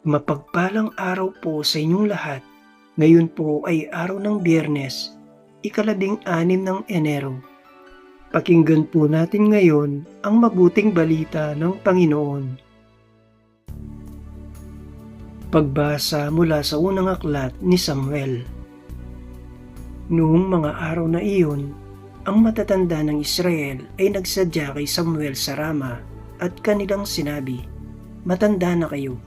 Mapagpalang araw po sa inyong lahat. Ngayon po ay araw ng Biyernes, ika-16 ng Enero. Pakinggan po natin ngayon ang mabuting balita ng Panginoon. Pagbasa mula sa unang aklat ni Samuel. Noong mga araw na iyon, ang matatanda ng Israel ay nagsadya kay Samuel sa Rama at kanilang sinabi, "Matanda na kayo.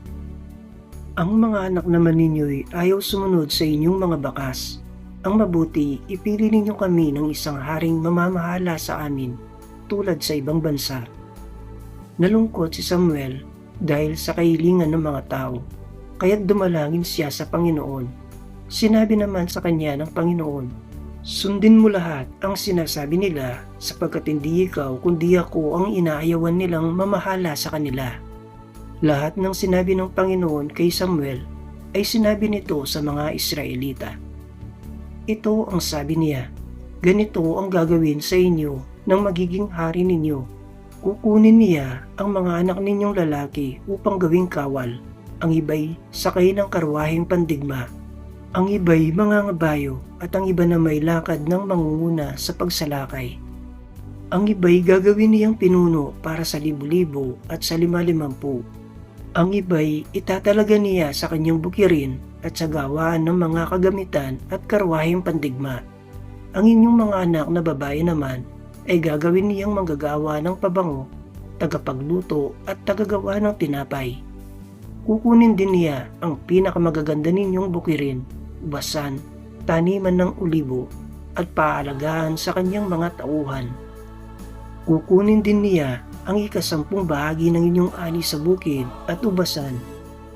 Ang mga anak naman ninyo'y ayaw sumunod sa inyong mga bakas. Ang mabuti, ipili ninyo kami ng isang haring mamamahala sa amin, tulad sa ibang bansa." Nalungkot si Samuel dahil sa kahilingan ng mga tao, kaya't dumalangin siya sa Panginoon. Sinabi naman sa kanya ng Panginoon, "Sundin mo lahat ang sinasabi nila, sapagkat hindi ikaw kundi ako ang inaayawan nilang mamahala sa kanila." Lahat ng sinabi ng Panginoon kay Samuel ay sinabi nito sa mga Israelita. Ito ang sabi niya, "Ganito ang gagawin sa inyo ng magiging hari ninyo. Kukunin niya ang mga anak ninyong lalaki upang gawing kawal, ang iba'y sakay ng karwaheng pandigma, ang iba'y mangangabayo at ang iba na may lakad ng mangunguna sa pagsalakay. Ang iba'y gagawin niyang pinuno para sa 1,000 at sa 50. Ang iba'y itatalaga niya sa kanyang bukirin at sa gawaan ng mga kagamitan at karwaheng pandigma. Ang inyong mga anak na babae naman ay gagawin niyang manggagawa ng pabango, tagapagluto at tagagawa ng tinapay. Kukunin din niya ang pinakamagaganda ninyong bukirin, ubasan, taniman ng ulibo at paalagaan sa kanyang mga tauhan. Kukunin din niya ang 10 bahagi ng inyong ani sa bukid at ubasan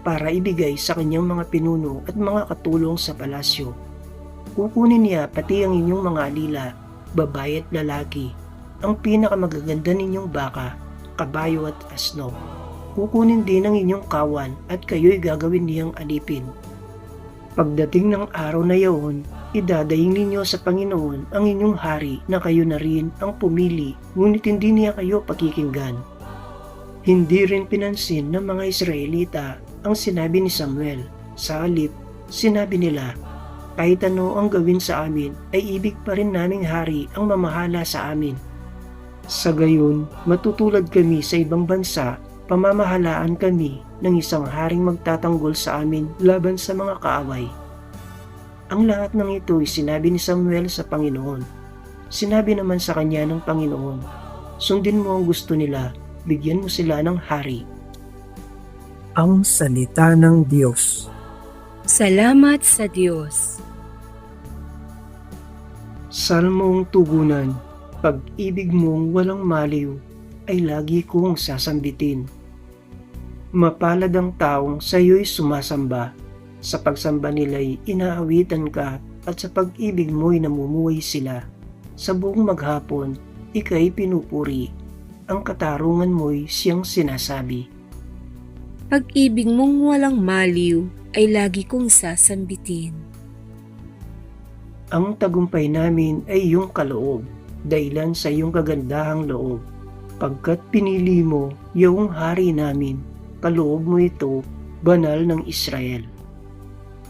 para ibigay sa kanyang mga pinuno at mga katulong sa palasyo. Kukunin niya pati ang inyong mga alila, babae at lalaki, ang pinakamagaganda ninyong baka, kabayo at asno. Kukunin din ang inyong kawan at kayo'y gagawin niyang alipin. Pagdating ng araw na iyon, idadaing ninyo sa Panginoon ang inyong hari na kayo na rin ang pumili, ngunit hindi niya kayo pakikinggan." Hindi rin pinansin ng mga Israelita ang sinabi ni Samuel. Sa halip, sinabi nila, "Kahit ano ang gawin sa amin, ay ibig pa rin naming hari ang mamahala sa amin. Sa gayon, matutulad kami sa ibang bansa, pamamahalaan kami ng isang haring magtatanggol sa amin laban sa mga kaaway." Ang lahat ng ito ay sinabi ni Samuel sa Panginoon. Sinabi naman sa kanya ng Panginoon, "Sundin mo ang gusto nila, bigyan mo sila ng hari." Ang salita ng Diyos. Salamat sa Diyos. Salmong tugunan. Pag-ibig mong walang maliw ay lagi kong sasambitin. Mapalad ang taong sa iyo'y sumasamba. Sa pagsamba nila'y inaawitan ka at sa pag-ibig mo'y namumuhay sila. Sa buong maghapon, ika'y pinupuri. Ang katarungan mo'y siyang sinasabi. Pag-ibig mong walang maliw ay lagi kong sasambitin. Ang tagumpay namin ay iyong kaloob, dahilan sa iyong kagandahang loob. Pagkat pinili mo, iyong hari namin, kaloob mo ito, banal ng Israel.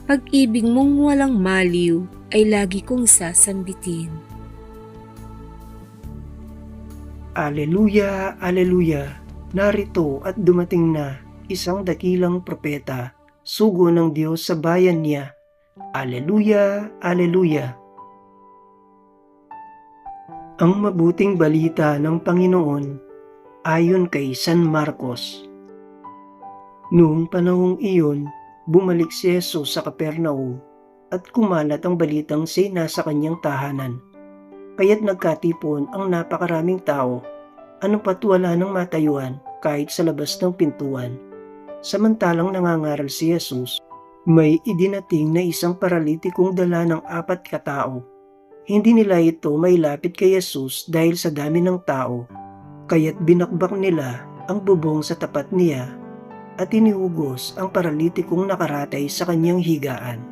Pag-ibig mong walang maliw ay lagi kong sasambitin. Aleluya, aleluya, narito at dumating na isang dakilang propeta, sugo ng Diyos sa bayan niya. Aleluya, aleluya. Ang mabuting balita ng Panginoon ayon kay San Marcos. Noong panahong iyon, bumalik si Jesus sa Capernaum at kumalat ang balitang siya'y nasa kanyang tahanan. Kaya't nagkatipon ang napakaraming tao, ano pat wala nang matayuan kahit sa labas ng pintuan. Samantalang nangangaral si Jesus, may idinating na isang paralitikong dala ng 4 katao. Hindi nila ito mailapit kay Jesus dahil sa dami ng tao, kaya't binakbak nila ang bubong sa tapat niya at inihugos ang paralitikong nakaratay sa kanyang higaan.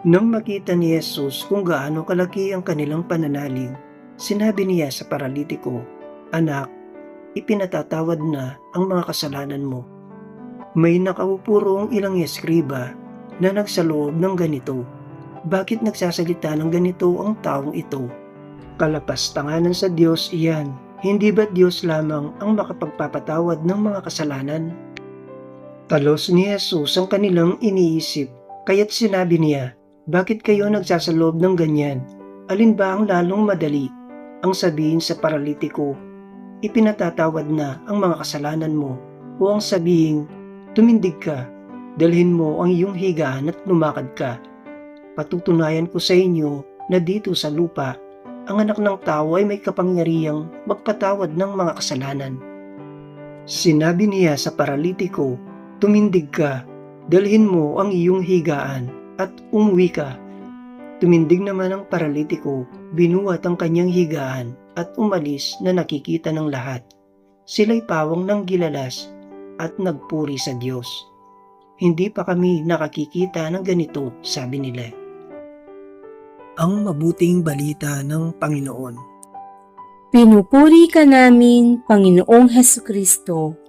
Nang makita ni Jesus kung gaano kalaki ang kanilang pananalig, sinabi niya sa paralitiko, "Anak, ipinatatawad na ang mga kasalanan mo." May nakaupo roong ilang eskriba na nagsaloob ng ganito. Bakit nagsasalita ng ganito ang taong ito? Kalapastanganan sa Diyos iyan. Hindi ba't Diyos lamang ang makapagpapatawad ng mga kasalanan? Talos ni Jesus ang kanilang iniisip, kaya't sinabi niya, bakit kayo nagsasaloob ng ganyan? Alin ba ang lalong madali? Ang sabihin sa paralitiko, ipinatatawad na ang mga kasalanan mo, o ang sabihin, tumindig ka, dalhin mo ang iyong higaan at lumakad ka. Patutunayan ko sa inyo na dito sa lupa, ang anak ng tao ay may kapangyarihang magpatawad ng mga kasalanan. Sinabi niya sa paralitiko, tumindig ka, dalhin mo ang iyong higaan at umuwi ka. Tumindig naman ang paralitiko, binuhat ang kanyang higaan at umalis na nakikita ng lahat. Sila'y pawang ng gilalas at nagpuri sa Diyos. Hindi pa kami nakakikita ng ganito, sabi nila. Ang mabuting balita ng Panginoon. Pinupuri ka namin, Panginoong Hesukristo.